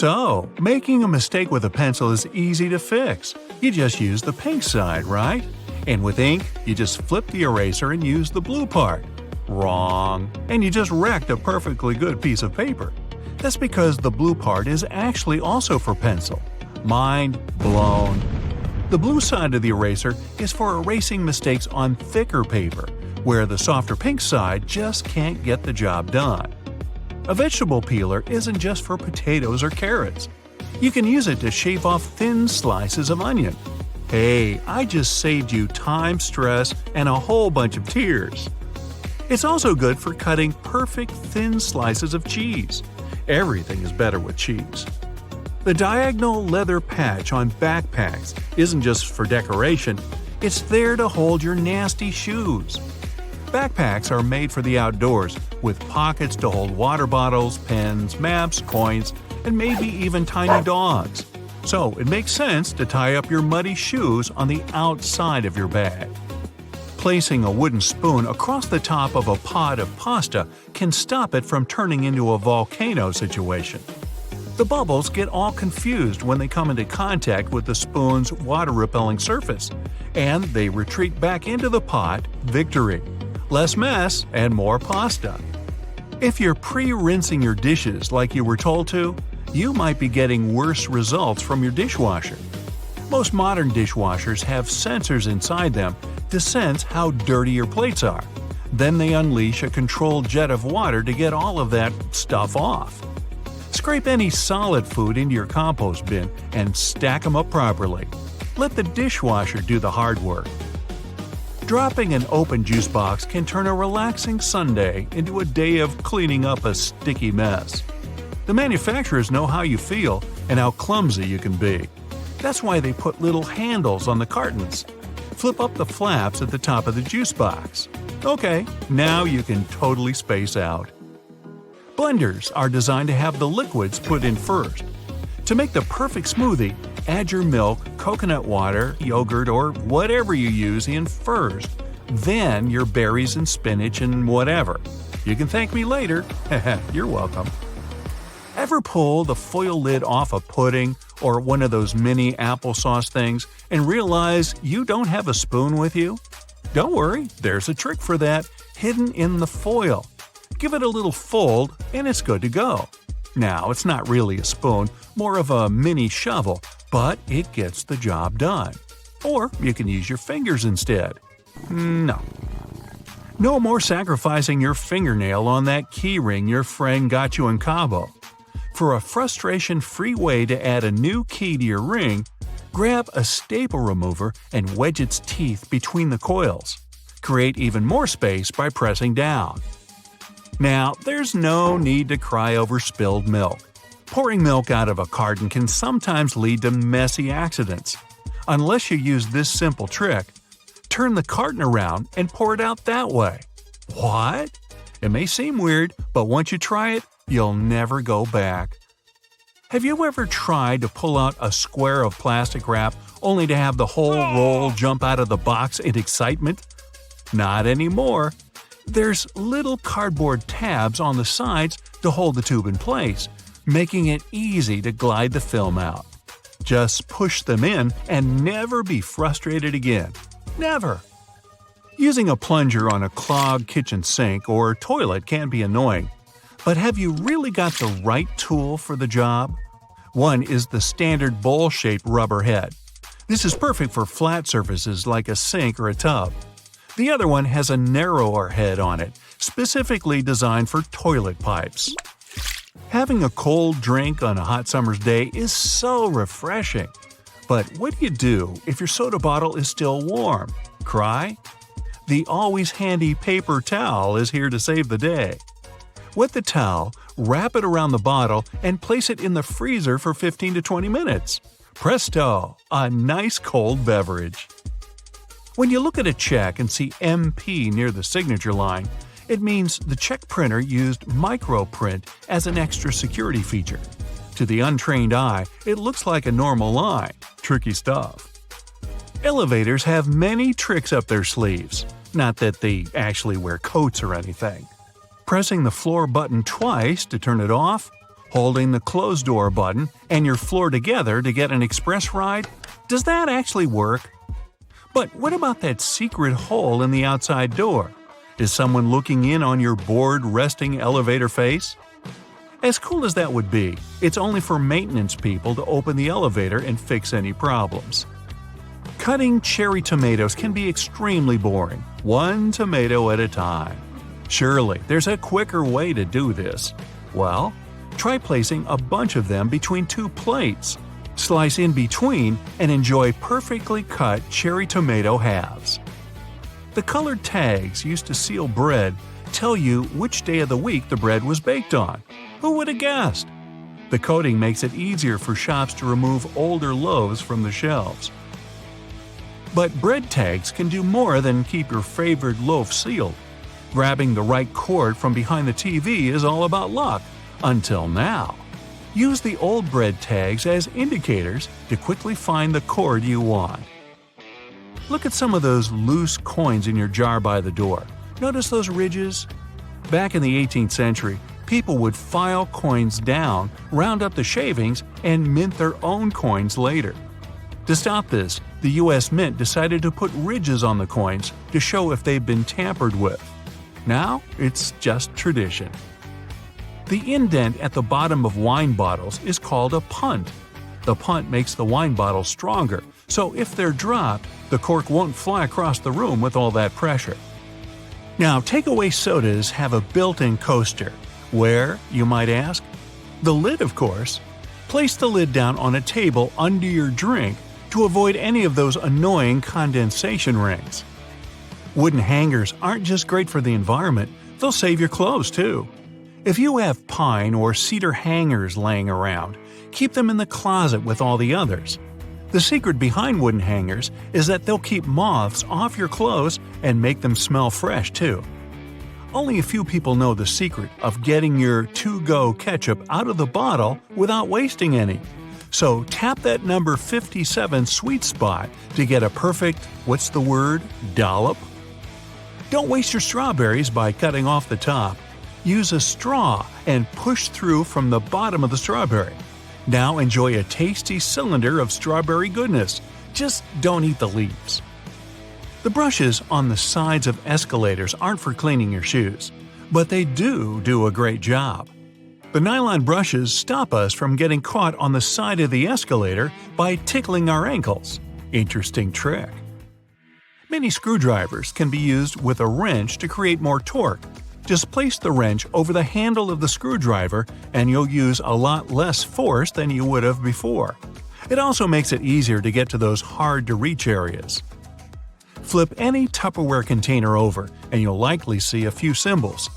So, making a mistake with a pencil is easy to fix. You just use the pink side, right? And with ink, you just flip the eraser and use the blue part. Wrong. And you just wrecked a perfectly good piece of paper. That's because the blue part is actually also for pencil. Mind blown. The blue side of the eraser is for erasing mistakes on thicker paper, where the softer pink side just can't get the job done. A vegetable peeler isn't just for potatoes or carrots. You can use it to shave off thin slices of onion. Hey, I just saved you time, stress, and a whole bunch of tears. It's also good for cutting perfect thin slices of cheese. Everything is better with cheese. The diagonal leather patch on backpacks isn't just for decoration, it's there to hold your nasty shoes. Backpacks are made for the outdoors, with pockets to hold water bottles, pens, maps, coins, and maybe even tiny dogs. So it makes sense to tie up your muddy shoes on the outside of your bag. Placing a wooden spoon across the top of a pot of pasta can stop it from turning into a volcano situation. The bubbles get all confused when they come into contact with the spoon's water-repelling surface, and they retreat back into the pot. Victory! Less mess and more pasta. If you're pre-rinsing your dishes like you were told to, you might be getting worse results from your dishwasher. Most modern dishwashers have sensors inside them to sense how dirty your plates are. Then they unleash a controlled jet of water to get all of that stuff off. Scrape any solid food into your compost bin and stack them up properly. Let the dishwasher do the hard work. Dropping an open juice box can turn a relaxing Sunday into a day of cleaning up a sticky mess. The manufacturers know how you feel and how clumsy you can be. That's why they put little handles on the cartons. Flip up the flaps at the top of the juice box. Okay, now you can totally space out. Blenders are designed to have the liquids put in first. To make the perfect smoothie, add your milk, coconut water, yogurt, or whatever you use in first. Then your berries and spinach and whatever. You can thank me later. You're welcome. Ever pull the foil lid off a pudding or one of those mini applesauce things and realize you don't have a spoon with you? Don't worry, there's a trick for that, hidden in the foil. Give it a little fold and it's good to go. Now, it's not really a spoon, more of a mini shovel, but it gets the job done. Or you can use your fingers instead. No. No more sacrificing your fingernail on that keyring your friend got you in Cabo. For a frustration-free way to add a new key to your ring, grab a staple remover and wedge its teeth between the coils. Create even more space by pressing down. Now, there's no need to cry over spilled milk. Pouring milk out of a carton can sometimes lead to messy accidents. Unless you use this simple trick, turn the carton around and pour it out that way. What? It may seem weird, but once you try it, you'll never go back. Have you ever tried to pull out a square of plastic wrap only to have the whole roll jump out of the box in excitement? Not anymore. There's little cardboard tabs on the sides to hold the tube in place, making it easy to glide the film out. Just push them in and never be frustrated again. Never! Using a plunger on a clogged kitchen sink or toilet can be annoying. But have you really got the right tool for the job? One is the standard bowl-shaped rubber head. This is perfect for flat surfaces like a sink or a tub. The other one has a narrower head on it, specifically designed for toilet pipes. Having a cold drink on a hot summer's day is so refreshing. But what do you do if your soda bottle is still warm? Cry? The always handy paper towel is here to save the day. Wet the towel, wrap it around the bottle, and place it in the freezer for 15 to 20 minutes. Presto! A nice cold beverage. When you look at a check and see MP near the signature line, it means the check printer used microprint as an extra security feature. To the untrained eye, it looks like a normal line. Tricky stuff. Elevators have many tricks up their sleeves. Not that they actually wear coats or anything. Pressing the floor button twice to turn it off, Holding the closed door button and your floor together to get an express ride? Does that actually work? But what about that secret hole in the outside door? Is someone looking in on your bored, resting elevator face? As cool as that would be, it's only for maintenance people to open the elevator and fix any problems. Cutting cherry tomatoes can be extremely boring, one tomato at a time. Surely, there's a quicker way to do this. Well, try placing a bunch of them between two plates. Slice in between and enjoy perfectly cut cherry tomato halves. The colored tags used to seal bread tell you which day of the week the bread was baked on. Who would have guessed? The coating makes it easier for shops to remove older loaves from the shelves. But bread tags can do more than keep your favorite loaf sealed. Grabbing the right cord from behind the TV is all about luck, until now. Use the old bread tags as indicators to quickly find the cord you want. Look at some of those loose coins in your jar by the door. Notice those ridges? Back in the 18th century, people would file coins down, round up the shavings, and mint their own coins later. To stop this, the U.S. Mint decided to put ridges on the coins to show if they've been tampered with. Now, it's just tradition. The indent at the bottom of wine bottles is called a punt. The punt makes the wine bottle stronger, so if they're dropped, the cork won't fly across the room with all that pressure. Now, takeaway sodas have a built-in coaster. Where, you might ask? The lid, of course. Place the lid down on a table under your drink to avoid any of those annoying condensation rings. Wooden hangers aren't just great for the environment, they'll save your clothes too. If you have pine or cedar hangers laying around, keep them in the closet with all the others. The secret behind wooden hangers is that they'll keep moths off your clothes and make them smell fresh too. Only a few people know the secret of getting your to-go ketchup out of the bottle without wasting any. So tap that number 57 sweet spot to get a perfect, what's the word, dollop? Don't waste your strawberries by cutting off the top. Use a straw and push through from the bottom of the strawberry. Now enjoy a tasty cylinder of strawberry goodness. Just don't eat the leaves. The brushes on the sides of escalators aren't for cleaning your shoes, but they do a great job. The nylon brushes stop us from getting caught on the side of the escalator by tickling our ankles. Interesting trick. Many screwdrivers can be used with a wrench to create more torque. Just place the wrench over the handle of the screwdriver and you'll use a lot less force than you would have before. It also makes it easier to get to those hard-to-reach areas. Flip any Tupperware container over and you'll likely see a few symbols.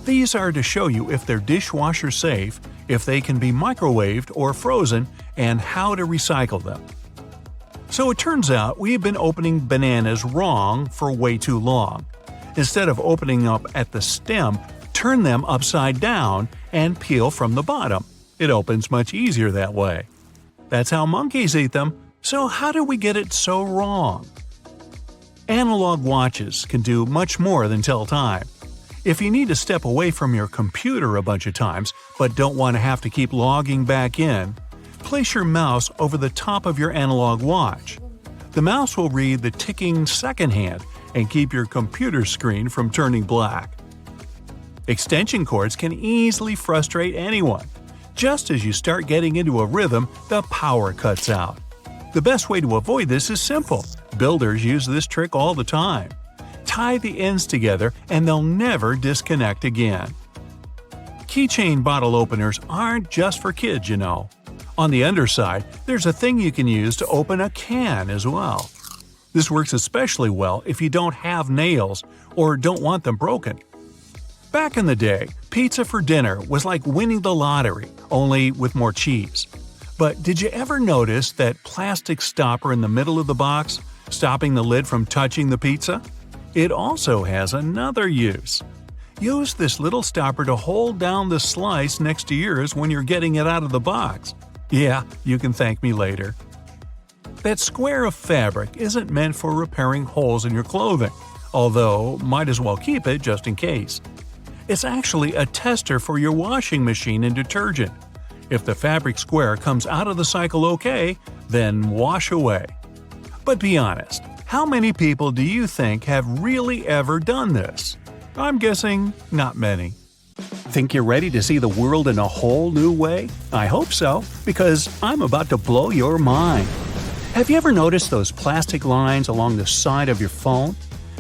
These are to show you if they're dishwasher safe, if they can be microwaved or frozen, and how to recycle them. So it turns out we have been opening bananas wrong for way too long. Instead of opening up at the stem, turn them upside down and peel from the bottom. It opens much easier that way. That's how monkeys eat them, so how do we get it so wrong? Analog watches can do much more than tell time. If you need to step away from your computer a bunch of times but don't want to have to keep logging back in, place your mouse over the top of your analog watch. The mouse will read the ticking second hand and keep your computer screen from turning black. Extension cords can easily frustrate anyone. Just as you start getting into a rhythm, the power cuts out. The best way to avoid this is simple. Builders use this trick all the time. Tie the ends together and they'll never disconnect again. Keychain bottle openers aren't just for kids, you know. On the underside, there's a thing you can use to open a can as well. This works especially well if you don't have nails or don't want them broken. Back in the day, pizza for dinner was like winning the lottery, only with more cheese. But did you ever notice that plastic stopper in the middle of the box, stopping the lid from touching the pizza? It also has another use. Use this little stopper to hold down the slice next to yours when you're getting it out of the box. Yeah, you can thank me later. That square of fabric isn't meant for repairing holes in your clothing, although might as well keep it just in case. It's actually a tester for your washing machine and detergent. If the fabric square comes out of the cycle okay, then wash away. But be honest, how many people do you think have really ever done this? I'm guessing not many. Think you're ready to see the world in a whole new way? I hope so, because I'm about to blow your mind. Have you ever noticed those plastic lines along the side of your phone?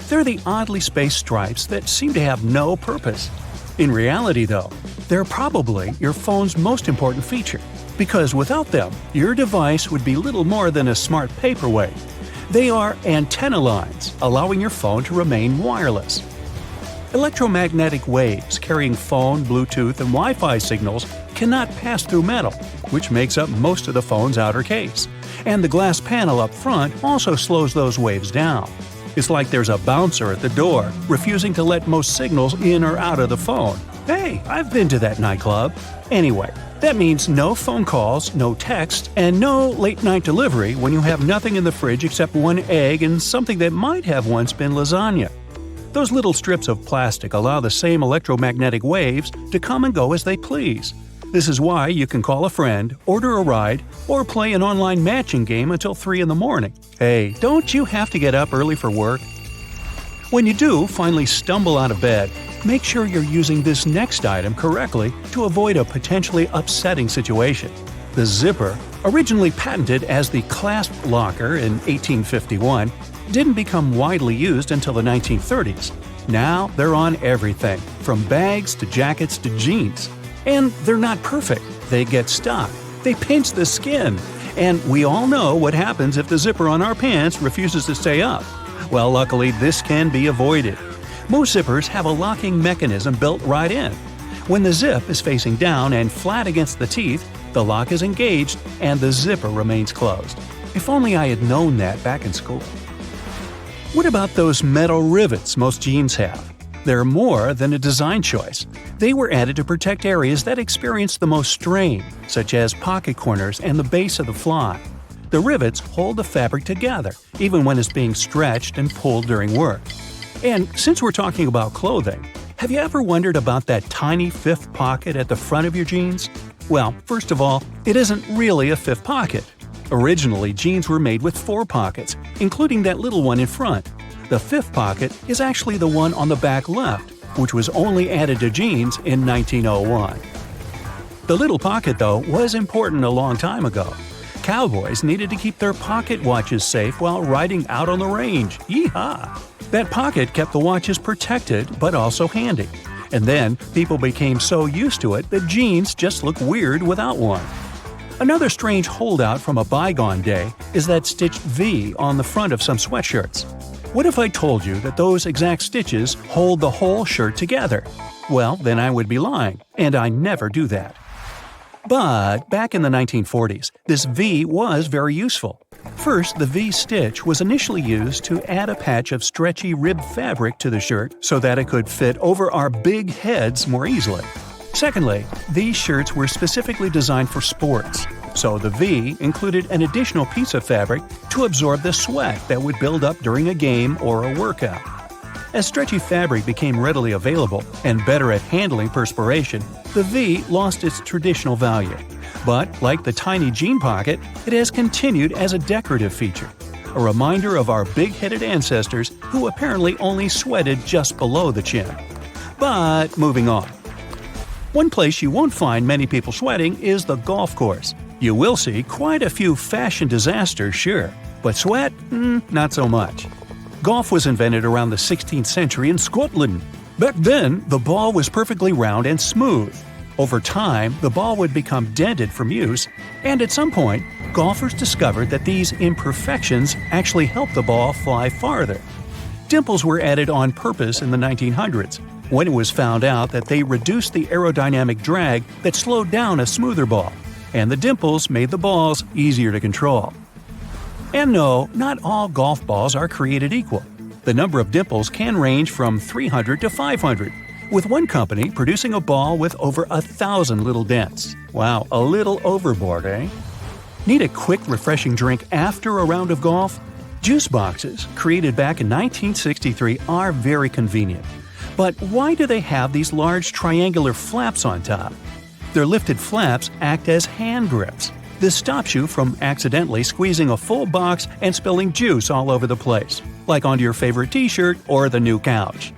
They're the oddly spaced stripes that seem to have no purpose. In reality, though, they're probably your phone's most important feature, because without them, your device would be little more than a smart paperweight. They are antenna lines, allowing your phone to remain wireless. Electromagnetic waves carrying phone, Bluetooth, and Wi-Fi signals cannot pass through metal, which makes up most of the phone's outer case. And the glass panel up front also slows those waves down. It's like there's a bouncer at the door, refusing to let most signals in or out of the phone. Hey, I've been to that nightclub. Anyway, that means no phone calls, no text, and no late-night delivery when you have nothing in the fridge except one egg and something that might have once been lasagna. Those little strips of plastic allow the same electromagnetic waves to come and go as they please. This is why you can call a friend, order a ride, or play an online matching game until 3 in the morning. Hey, don't you have to get up early for work? When you do finally stumble out of bed, make sure you're using this next item correctly to avoid a potentially upsetting situation. The zipper, originally patented as the clasp locker in 1851, didn't become widely used until the 1930s. Now they're on everything, from bags to jackets to jeans. And they're not perfect. They get stuck. They pinch the skin. And we all know what happens if the zipper on our pants refuses to stay up. Well, luckily, this can be avoided. Most zippers have a locking mechanism built right in. When the zip is facing down and flat against the teeth, the lock is engaged and the zipper remains closed. If only I had known that back in school. What about those metal rivets most jeans have? They're more than a design choice. They were added to protect areas that experience the most strain, such as pocket corners and the base of the fly. The rivets hold the fabric together, even when it's being stretched and pulled during work. And since we're talking about clothing, have you ever wondered about that tiny fifth pocket at the front of your jeans? Well, first of all, it isn't really a fifth pocket. Originally, jeans were made with 4 pockets, including that little one in front. The fifth pocket is actually the one on the back left, which was only added to jeans in 1901. The little pocket, though, was important a long time ago. Cowboys needed to keep their pocket watches safe while riding out on the range. Yeehaw! That pocket kept the watches protected but also handy. And then people became so used to it that jeans just look weird without one. Another strange holdout from a bygone day is that stitched V on the front of some sweatshirts. What if I told you that those exact stitches hold the whole shirt together? Well, then I would be lying, and I never do that. But back in the 1940s, this V was very useful. First, the V stitch was initially used to add a patch of stretchy ribbed fabric to the shirt so that it could fit over our big heads more easily. Secondly, these shirts were specifically designed for sports, so the V included an additional piece of fabric to absorb the sweat that would build up during a game or a workout. As stretchy fabric became readily available and better at handling perspiration, the V lost its traditional value. But, like the tiny jean pocket, it has continued as a decorative feature, a reminder of our big-headed ancestors who apparently only sweated just below the chin. But moving on. One place you won't find many people sweating is the golf course. You will see quite a few fashion disasters, sure, but sweat? Not so much. Golf was invented around the 16th century in Scotland. Back then, the ball was perfectly round and smooth. Over time, the ball would become dented from use, and at some point, golfers discovered that these imperfections actually helped the ball fly farther. Dimples were added on purpose in the 1900s, when it was found out that they reduced the aerodynamic drag that slowed down a smoother ball, and the dimples made the balls easier to control. And no, not all golf balls are created equal. The number of dimples can range from 300 to 500, with one company producing a ball with over 1,000 little dents. Wow, a little overboard, eh? Need a quick, refreshing drink after a round of golf? Juice boxes, created back in 1963, are very convenient. But why do they have these large triangular flaps on top? Their lifted flaps act as hand grips. This stops you from accidentally squeezing a full box and spilling juice all over the place, like onto your favorite t-shirt or the new couch.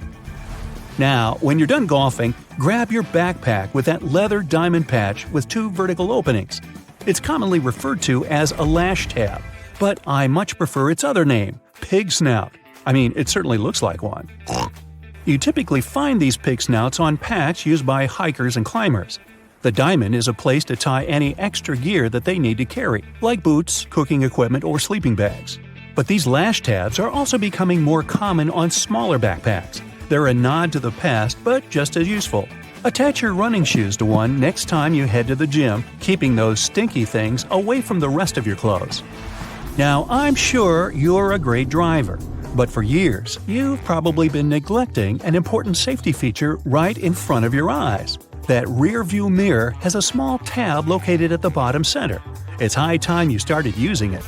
Now, when you're done golfing, grab your backpack with that leather diamond patch with 2 vertical openings. It's commonly referred to as a lash tab, but I much prefer its other name, pig snout. I mean, it certainly looks like one. You typically find these pig snouts on packs used by hikers and climbers. The diamond is a place to tie any extra gear that they need to carry, like boots, cooking equipment, or sleeping bags. But these lash tabs are also becoming more common on smaller backpacks. They're a nod to the past, but just as useful. Attach your running shoes to one next time you head to the gym, keeping those stinky things away from the rest of your clothes. Now, I'm sure you're a great driver, but for years, you've probably been neglecting an important safety feature right in front of your eyes. That rear-view mirror has a small tab located at the bottom center. It's high time you started using it.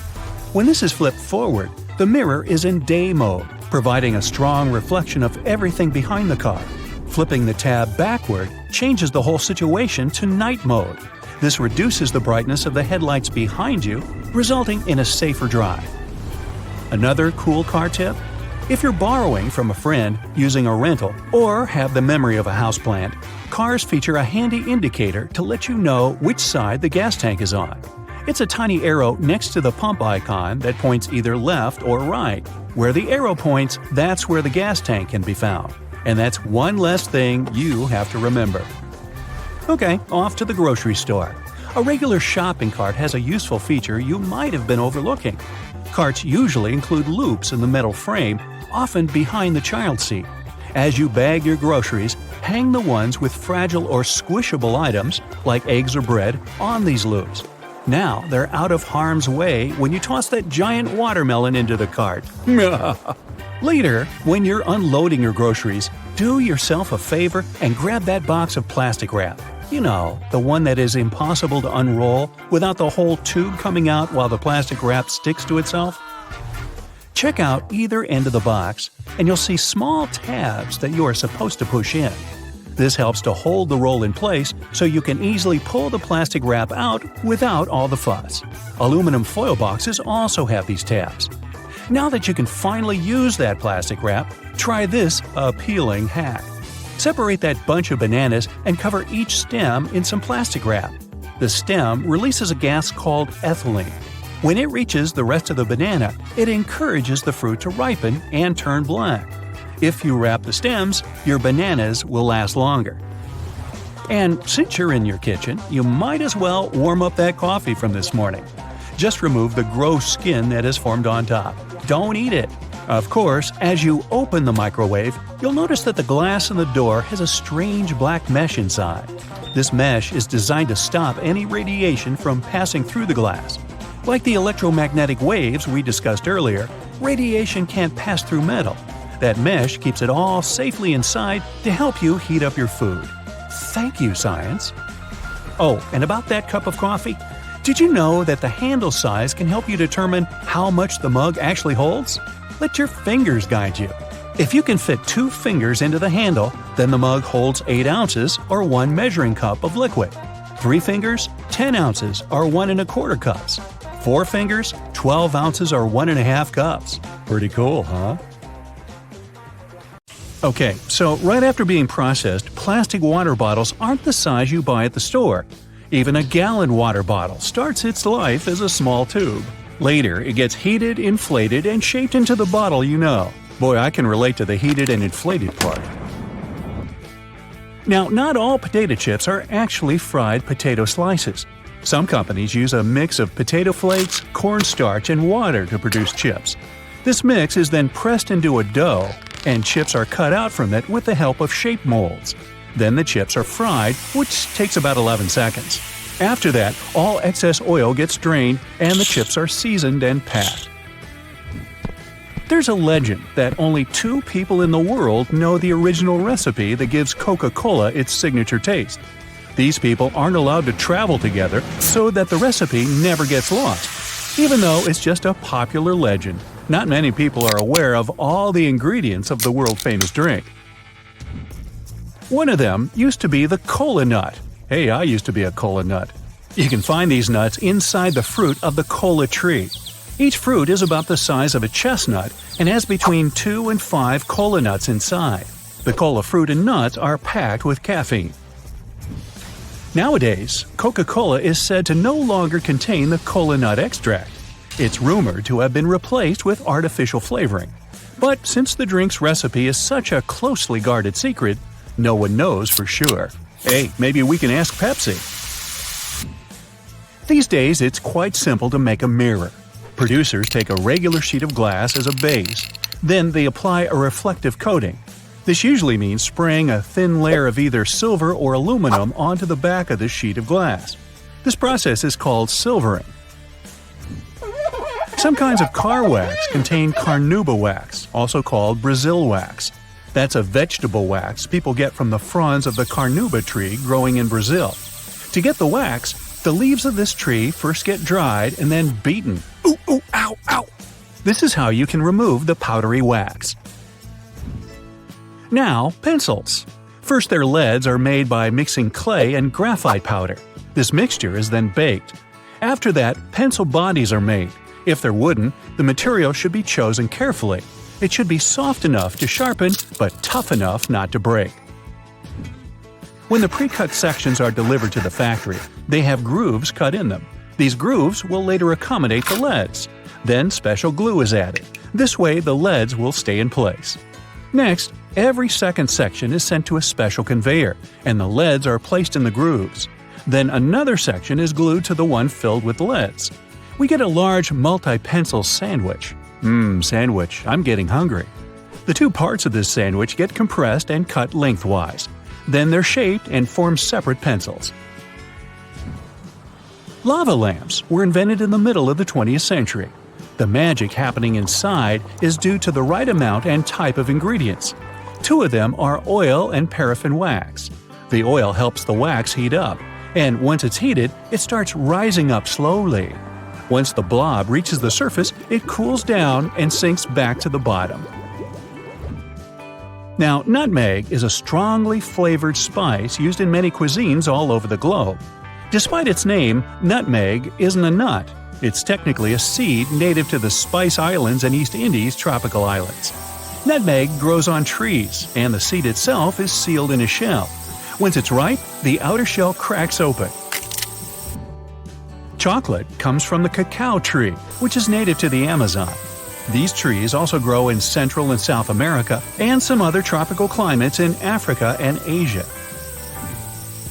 When this is flipped forward, the mirror is in day mode, providing a strong reflection of everything behind the car. Flipping the tab backward changes the whole situation to night mode. This reduces the brightness of the headlights behind you, resulting in a safer drive. Another cool car tip? If you're borrowing from a friend, using a rental, or have the memory of a houseplant, cars feature a handy indicator to let you know which side the gas tank is on. It's a tiny arrow next to the pump icon that points either left or right. Where the arrow points, that's where the gas tank can be found. And that's one less thing you have to remember. Okay, off to the grocery store. A regular shopping cart has a useful feature you might have been overlooking. Carts usually include loops in the metal frame, often behind the child seat. As you bag your groceries, hang the ones with fragile or squishable items, like eggs or bread, on these loops. Now they're out of harm's way when you toss that giant watermelon into the cart. Later, when you're unloading your groceries, do yourself a favor and grab that box of plastic wrap. You know, the one that is impossible to unroll without the whole tube coming out while the plastic wrap sticks to itself. Check out either end of the box, and you'll see small tabs that you are supposed to push in. This helps to hold the roll in place so you can easily pull the plastic wrap out without all the fuss. Aluminum foil boxes also have these tabs. Now that you can finally use that plastic wrap, try this appealing hack. Separate that bunch of bananas and cover each stem in some plastic wrap. The stem releases a gas called ethylene. When it reaches the rest of the banana, it encourages the fruit to ripen and turn black. If you wrap the stems, your bananas will last longer. And since you're in your kitchen, you might as well warm up that coffee from this morning. Just remove the gross skin that has formed on top. Don't eat it. Of course, as you open the microwave, you'll notice that the glass in the door has a strange black mesh inside. This mesh is designed to stop any radiation from passing through the glass. Like the electromagnetic waves we discussed earlier, radiation can't pass through metal. That mesh keeps it all safely inside to help you heat up your food. Thank you, science! Oh, and about that cup of coffee, did you know that the handle size can help you determine how much the mug actually holds? Let your fingers guide you. If you can fit 2 fingers into the handle, then the mug holds 8 ounces or 1 measuring cup of liquid. 3 fingers, 10 ounces or 1 1/4 cups. 4 fingers, 12 ounces or 1 1/2 cups. Pretty cool, huh? Okay, so right after being processed, plastic water bottles aren't the size you buy at the store. Even a gallon water bottle starts its life as a small tube. Later, it gets heated, inflated, and shaped into the bottle you know. Boy, I can relate to the heated and inflated part. Now, not all potato chips are actually fried potato slices. Some companies use a mix of potato flakes, cornstarch, and water to produce chips. This mix is then pressed into a dough, and chips are cut out from it with the help of shape molds. Then the chips are fried, which takes about 11 seconds. After that, all excess oil gets drained and the chips are seasoned and packed. There's a legend that only 2 people in the world know the original recipe that gives Coca-Cola its signature taste. These people aren't allowed to travel together so that the recipe never gets lost. Even though it's just a popular legend, not many people are aware of all the ingredients of the world-famous drink. One of them used to be the cola nut, Hey, I used to be a cola nut. You can find these nuts inside the fruit of the cola tree. Each fruit is about the size of a chestnut and has between 2 and 5 cola nuts inside. The cola fruit and nuts are packed with caffeine. Nowadays, Coca-Cola is said to no longer contain the cola nut extract. It's rumored to have been replaced with artificial flavoring. But since the drink's recipe is such a closely guarded secret, no one knows for sure. Hey, maybe we can ask Pepsi. These days, it's quite simple to make a mirror. Producers take a regular sheet of glass as a base. Then they apply a reflective coating. This usually means spraying a thin layer of either silver or aluminum onto the back of the sheet of glass. This process is called silvering. Some kinds of car wax contain carnauba wax, also called Brazil wax. That's a vegetable wax people get from the fronds of the carnauba tree growing in Brazil. To get the wax, the leaves of this tree first get dried and then beaten. Ooh, ooh, ow, ow! This is how you can remove the powdery wax. Now, pencils. First, their leads are made by mixing clay and graphite powder. This mixture is then baked. After that, pencil bodies are made. If they're wooden, the material should be chosen carefully. It should be soft enough to sharpen, but tough enough not to break. When the pre-cut sections are delivered to the factory, they have grooves cut in them. These grooves will later accommodate the leads. Then special glue is added. This way the leads will stay in place. Next, every second section is sent to a special conveyor, and the leads are placed in the grooves. Then another section is glued to the one filled with leads. We get a large multi-pencil sandwich. Sandwich, I'm getting hungry. The two parts of this sandwich get compressed and cut lengthwise. Then they're shaped and form separate pencils. Lava lamps were invented in the middle of the 20th century. The magic happening inside is due to the right amount and type of ingredients. Two of them are oil and paraffin wax. The oil helps the wax heat up, and once it's heated, it starts rising up slowly. Once the blob reaches the surface, it cools down and sinks back to the bottom. Now, nutmeg is a strongly flavored spice used in many cuisines all over the globe. Despite its name, nutmeg isn't a nut. It's technically a seed native to the Spice Islands and East Indies tropical islands. Nutmeg grows on trees, and the seed itself is sealed in a shell. Once it's ripe, the outer shell cracks open. Chocolate comes from the cacao tree, which is native to the Amazon. These trees also grow in Central and South America and some other tropical climates in Africa and Asia.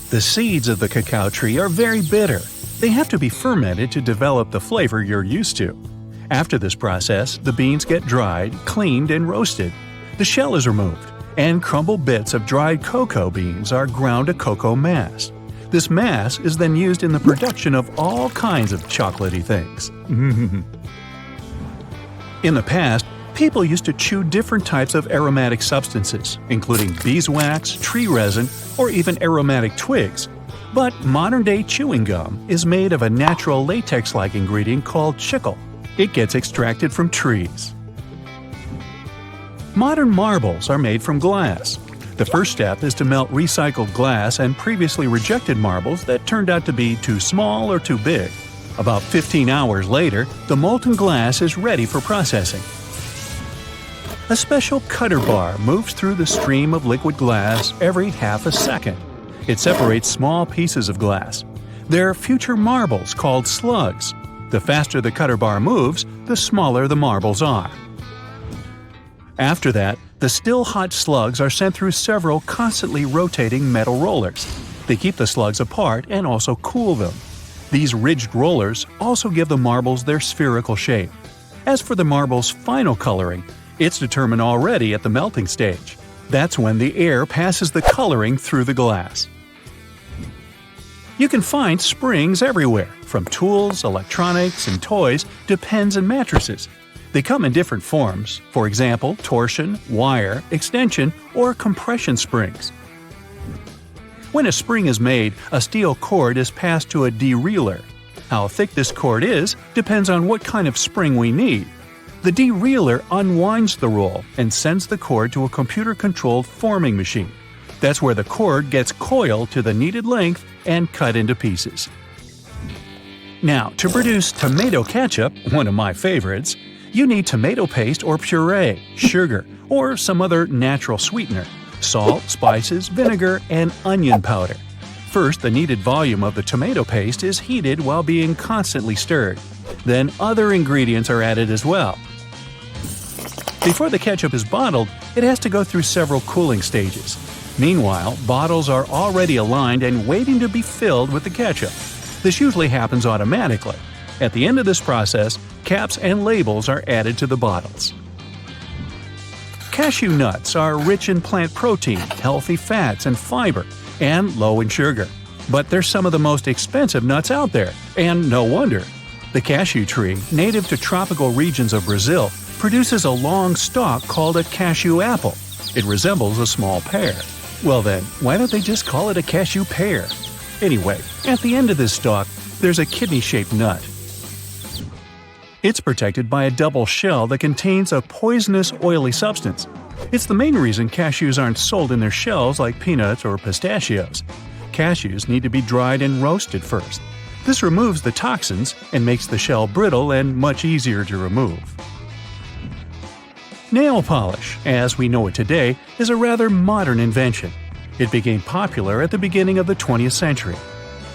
The seeds of the cacao tree are very bitter. They have to be fermented to develop the flavor you're used to. After this process, the beans get dried, cleaned, and roasted. The shell is removed, and crumbled bits of dried cocoa beans are ground to cocoa mass. This mass is then used in the production of all kinds of chocolatey things. In the past, people used to chew different types of aromatic substances, including beeswax, tree resin, or even aromatic twigs. But modern-day chewing gum is made of a natural latex-like ingredient called chicle. It gets extracted from trees. Modern marbles are made from glass. The first step is to melt recycled glass and previously rejected marbles that turned out to be too small or too big. About 15 hours later, the molten glass is ready for processing. A special cutter bar moves through the stream of liquid glass every half a second. It separates small pieces of glass. They're future marbles called slugs. The faster the cutter bar moves, the smaller the marbles are. After that, the still hot slugs are sent through several constantly rotating metal rollers. They keep the slugs apart and also cool them. These ridged rollers also give the marbles their spherical shape. As for the marble's final coloring, it's determined already at the melting stage. That's when the air passes the coloring through the glass. You can find springs everywhere, from tools, electronics, and toys to pens and mattresses. They come in different forms, for example, torsion, wire, extension, or compression springs. When a spring is made, a steel cord is passed to a dereeler. How thick this cord is depends on what kind of spring we need. The dereeler unwinds the roll and sends the cord to a computer-controlled forming machine. That's where the cord gets coiled to the needed length and cut into pieces. Now, to produce tomato ketchup, one of my favorites, you need tomato paste or puree, sugar, or some other natural sweetener, salt, spices, vinegar, and onion powder. First, the needed volume of the tomato paste is heated while being constantly stirred. Then other ingredients are added as well. Before the ketchup is bottled, it has to go through several cooling stages. Meanwhile, bottles are already aligned and waiting to be filled with the ketchup. This usually happens automatically. At the end of this process, caps and labels are added to the bottles. Cashew nuts are rich in plant protein, healthy fats and fiber, and low in sugar. But they're some of the most expensive nuts out there, and no wonder. The cashew tree, native to tropical regions of Brazil, produces a long stalk called a cashew apple. It resembles a small pear. Well then, why don't they just call it a cashew pear? Anyway, at the end of this stalk, there's a kidney-shaped nut. It's protected by a double shell that contains a poisonous oily substance. It's the main reason cashews aren't sold in their shells like peanuts or pistachios. Cashews need to be dried and roasted first. This removes the toxins and makes the shell brittle and much easier to remove. Nail polish, as we know it today, is a rather modern invention. It became popular at the beginning of the 20th century.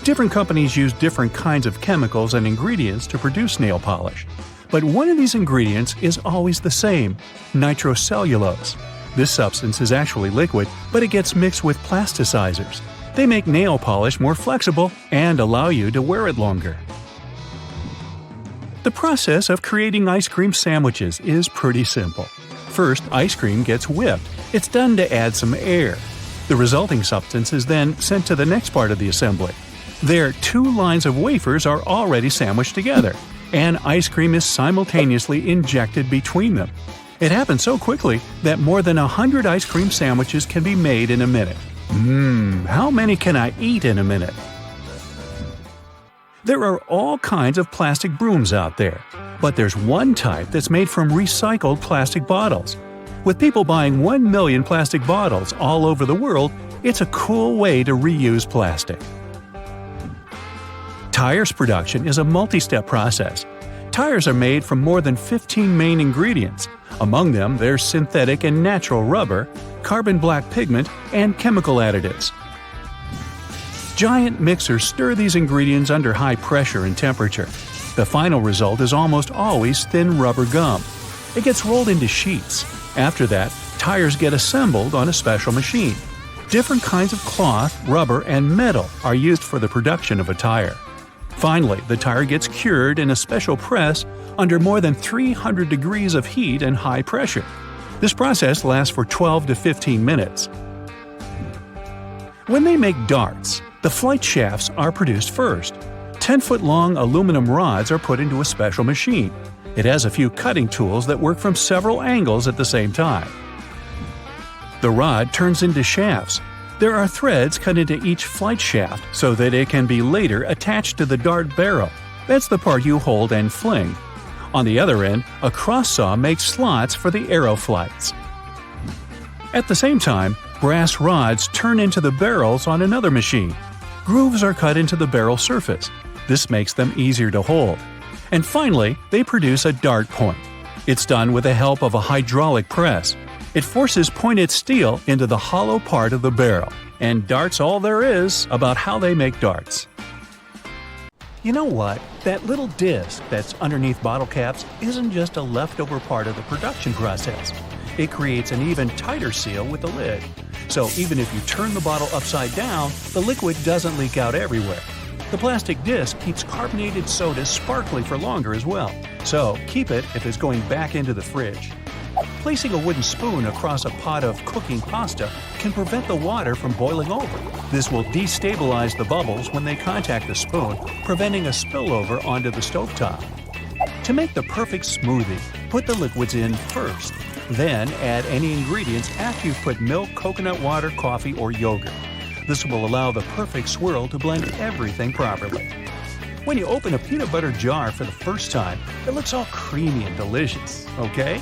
Different companies use different kinds of chemicals and ingredients to produce nail polish. But one of these ingredients is always the same: nitrocellulose. This substance is actually liquid, but it gets mixed with plasticizers. They make nail polish more flexible and allow you to wear it longer. The process of creating ice cream sandwiches is pretty simple. First, ice cream gets whipped. It's done to add some air. The resulting substance is then sent to the next part of the assembly. There, 2 lines of wafers are already sandwiched together, and ice cream is simultaneously injected between them. It happens so quickly that more than 100 ice cream sandwiches can be made in a minute. How many can I eat in a minute? There are all kinds of plastic brooms out there, but there's one type that's made from recycled plastic bottles. With people buying 1 million plastic bottles all over the world, it's a cool way to reuse plastic. Tires production is a multi-step process. Tires are made from more than 15 main ingredients. Among them, there's synthetic and natural rubber, carbon black pigment, and chemical additives. Giant mixers stir these ingredients under high pressure and temperature. The final result is almost always thin rubber gum. It gets rolled into sheets. After that, tires get assembled on a special machine. Different kinds of cloth, rubber, and metal are used for the production of a tire. Finally, the tire gets cured in a special press under more than 300 degrees of heat and high pressure. This process lasts for 12 to 15 minutes. When they make darts, the flight shafts are produced first. 10-foot-long aluminum rods are put into a special machine. It has a few cutting tools that work from several angles at the same time. The rod turns into shafts. There are threads cut into each flight shaft so that it can be later attached to the dart barrel. That's the part you hold and fling. On the other end, a cross saw makes slots for the arrow flights. At the same time, brass rods turn into the barrels on another machine. Grooves are cut into the barrel surface. This makes them easier to hold. And finally, they produce a dart point. It's done with the help of a hydraulic press. It forces pointed steel into the hollow part of the barrel. And dart's all there is about how they make darts. You know what? That little disc that's underneath bottle caps isn't just a leftover part of the production process. It creates an even tighter seal with the lid. So even if you turn the bottle upside down, the liquid doesn't leak out everywhere. The plastic disc keeps carbonated soda sparkly for longer as well, so keep it if it's going back into the fridge. Placing a wooden spoon across a pot of cooking pasta can prevent the water from boiling over. This will destabilize the bubbles when they contact the spoon, preventing a spillover onto the stovetop. To make the perfect smoothie, put the liquids in first. Then add any ingredients after you've put milk, coconut water, coffee, or yogurt. This will allow the perfect swirl to blend everything properly. When you open a peanut butter jar for the first time, it looks all creamy and delicious, okay?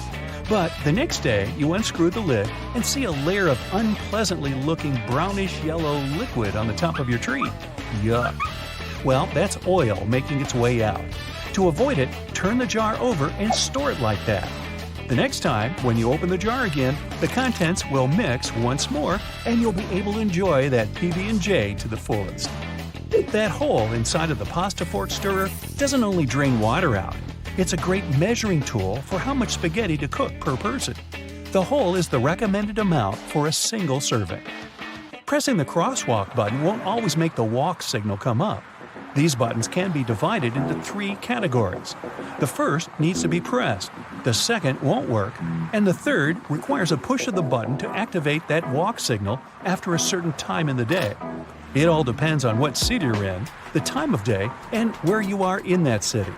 But the next day, you unscrew the lid and see a layer of unpleasantly looking brownish yellow liquid on the top of your treat. Yuck. Well, that's oil making its way out. To avoid it, turn the jar over and store it like that. The next time, when you open the jar again, the contents will mix once more and you'll be able to enjoy that PB&J to the fullest. That hole inside of the pasta fork stirrer doesn't only drain water out, it's a great measuring tool for how much spaghetti to cook per person. The hole is the recommended amount for a single serving. Pressing the crosswalk button won't always make the walk signal come up. These buttons can be divided into 3 categories. The first needs to be pressed, the second won't work, and the third requires a push of the button to activate that walk signal after a certain time in the day. It all depends on what city you're in, the time of day, and where you are in that city.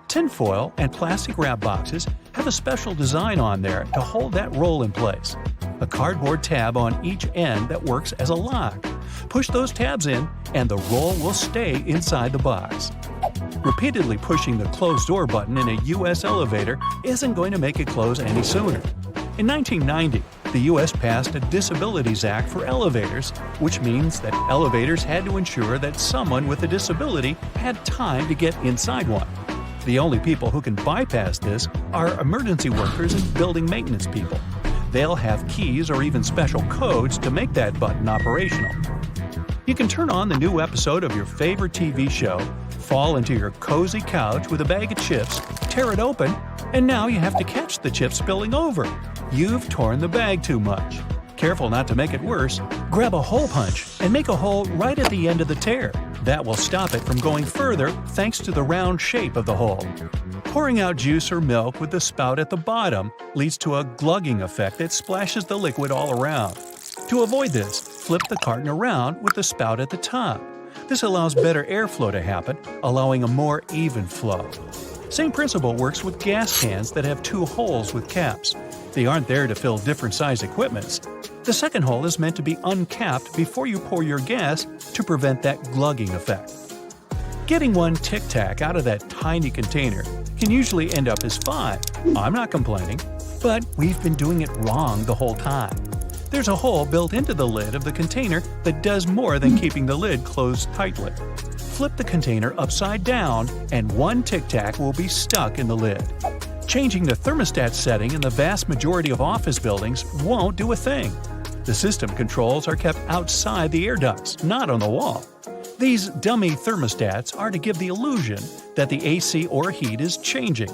Tinfoil and plastic wrap boxes have a special design on there to hold that roll in place. A cardboard tab on each end that works as a lock. Push those tabs in, and the roll will stay inside the box. Repeatedly pushing the close door button in a U.S. elevator isn't going to make it close any sooner. In 1990, the U.S. passed a Disabilities Act for elevators, which means that elevators had to ensure that someone with a disability had time to get inside one. The only people who can bypass this are emergency workers and building maintenance people. They'll have keys or even special codes to make that button operational. You can turn on the new episode of your favorite TV show, fall into your cozy couch with a bag of chips, tear it open, and now you have to catch the chips spilling over. You've torn the bag too much. Careful not to make it worse, grab a hole punch and make a hole right at the end of the tear. That will stop it from going further thanks to the round shape of the hole. Pouring out juice or milk with the spout at the bottom leads to a glugging effect that splashes the liquid all around. To avoid this, flip the carton around with the spout at the top. This allows better airflow to happen, allowing a more even flow. Same principle works with gas cans that have 2 holes with caps. They aren't there to fill different size equipments. The second hole is meant to be uncapped before you pour your gas to prevent that glugging effect. Getting one Tic Tac out of that tiny container can usually end up as 5. I'm not complaining, but we've been doing it wrong the whole time. There's a hole built into the lid of the container that does more than keeping the lid closed tightly. Flip the container upside down and 1 Tic Tac will be stuck in the lid. Changing the thermostat setting in the vast majority of office buildings won't do a thing. The system controls are kept outside the air ducts, not on the wall. These dummy thermostats are to give the illusion that the AC or heat is changing.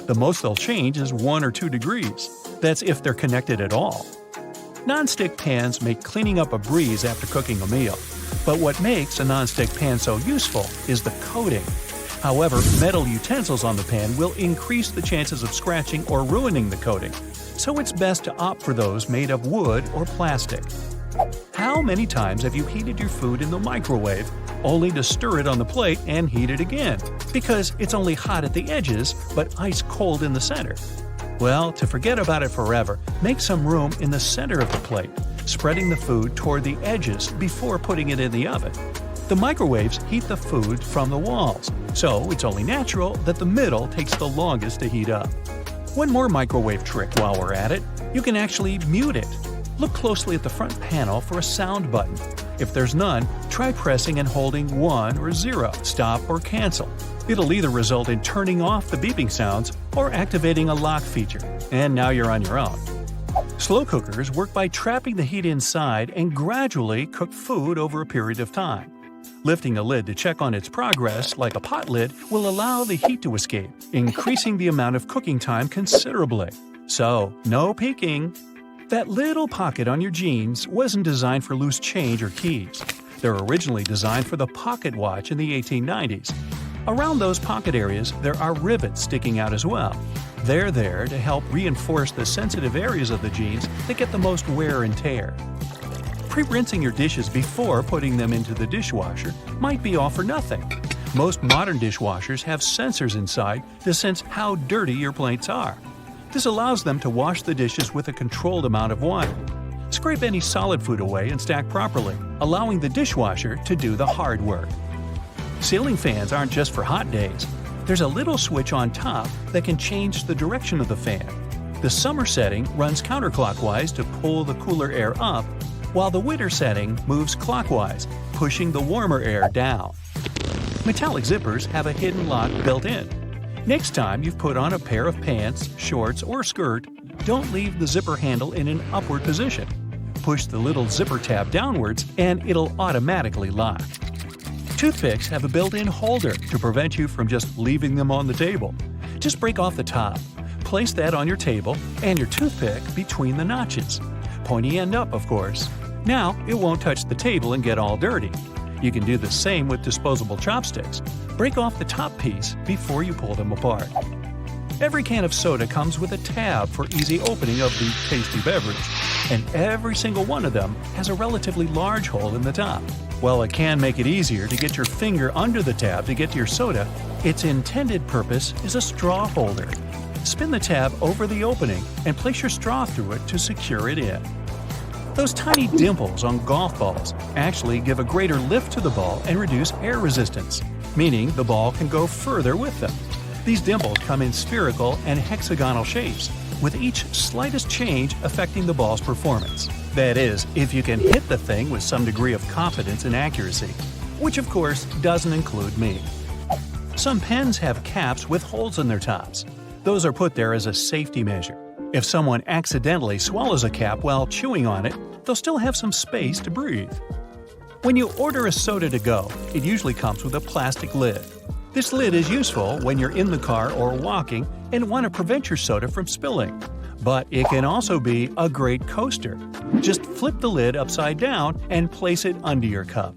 The most they'll change is 1 or 2 degrees. That's if they're connected at all. Non-stick pans make cleaning up a breeze after cooking a meal. But what makes a non-stick pan so useful is the coating. However, metal utensils on the pan will increase the chances of scratching or ruining the coating, so it's best to opt for those made of wood or plastic. How many times have you heated your food in the microwave only to stir it on the plate and heat it again, because it's only hot at the edges but ice cold in the center? Well, to forget about it forever, make some room in the center of the plate, spreading the food toward the edges before putting it in the oven. The microwaves heat the food from the walls, so it's only natural that the middle takes the longest to heat up. One more microwave trick while we're at it, you can actually mute it. Look closely at the front panel for a sound button. If there's none, try pressing and holding 1 or 0, stop or cancel. It'll either result in turning off the beeping sounds or activating a lock feature, and now you're on your own. Slow cookers work by trapping the heat inside and gradually cook food over a period of time. Lifting the lid to check on its progress, like a pot lid, will allow the heat to escape, increasing the amount of cooking time considerably. So, no peeking. That little pocket on your jeans wasn't designed for loose change or keys. They're originally designed for the pocket watch in the 1890s. Around those pocket areas, there are rivets sticking out as well. They're there to help reinforce the sensitive areas of the jeans that get the most wear and tear. Pre-rinsing your dishes before putting them into the dishwasher might be all for nothing. Most modern dishwashers have sensors inside to sense how dirty your plates are. This allows them to wash the dishes with a controlled amount of water. Scrape any solid food away and stack properly, allowing the dishwasher to do the hard work. Ceiling fans aren't just for hot days. There's a little switch on top that can change the direction of the fan. The summer setting runs counterclockwise to pull the cooler air up, while the winter setting moves clockwise, pushing the warmer air down. Metallic zippers have a hidden lock built in. Next time you've put on a pair of pants, shorts, or skirt, don't leave the zipper handle in an upward position. Push the little zipper tab downwards and it'll automatically lock. Toothpicks have a built-in holder to prevent you from just leaving them on the table. Just break off the top, place that on your table, and your toothpick between the notches. Pointy end up, of course. Now it won't touch the table and get all dirty. You can do the same with disposable chopsticks. Break off the top piece before you pull them apart. Every can of soda comes with a tab for easy opening of the tasty beverage, and every single one of them has a relatively large hole in the top. While it can make it easier to get your finger under the tab to get to your soda, its intended purpose is a straw holder. Spin the tab over the opening and place your straw through it to secure it in. Those tiny dimples on golf balls actually give a greater lift to the ball and reduce air resistance, meaning the ball can go further with them. These dimples come in spherical and hexagonal shapes, with each slightest change affecting the ball's performance. That is, if you can hit the thing with some degree of confidence and accuracy, which of course doesn't include me. Some pens have caps with holes in their tops. Those are put there as a safety measure. If someone accidentally swallows a cap while chewing on it, they'll still have some space to breathe. When you order a soda to go, it usually comes with a plastic lid. This lid is useful when you're in the car or walking and want to prevent your soda from spilling. But it can also be a great coaster. Just flip the lid upside down and place it under your cup.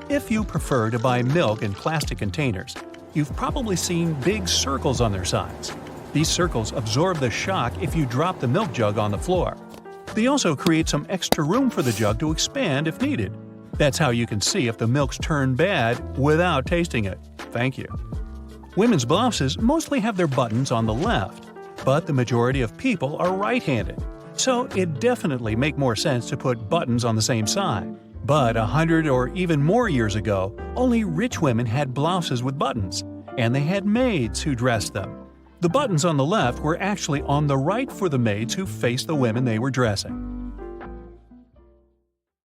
If you prefer to buy milk in plastic containers, you've probably seen big circles on their sides. These circles absorb the shock if you drop the milk jug on the floor. They also create some extra room for the jug to expand if needed. That's how you can see if the milk's turned bad without tasting it. Thank you. Women's blouses mostly have their buttons on the left, but the majority of people are right-handed, so it definitely makes more sense to put buttons on the same side. But 100 or even more years ago, only rich women had blouses with buttons, and they had maids who dressed them. The buttons on the left were actually on the right for the maids who faced the women they were dressing.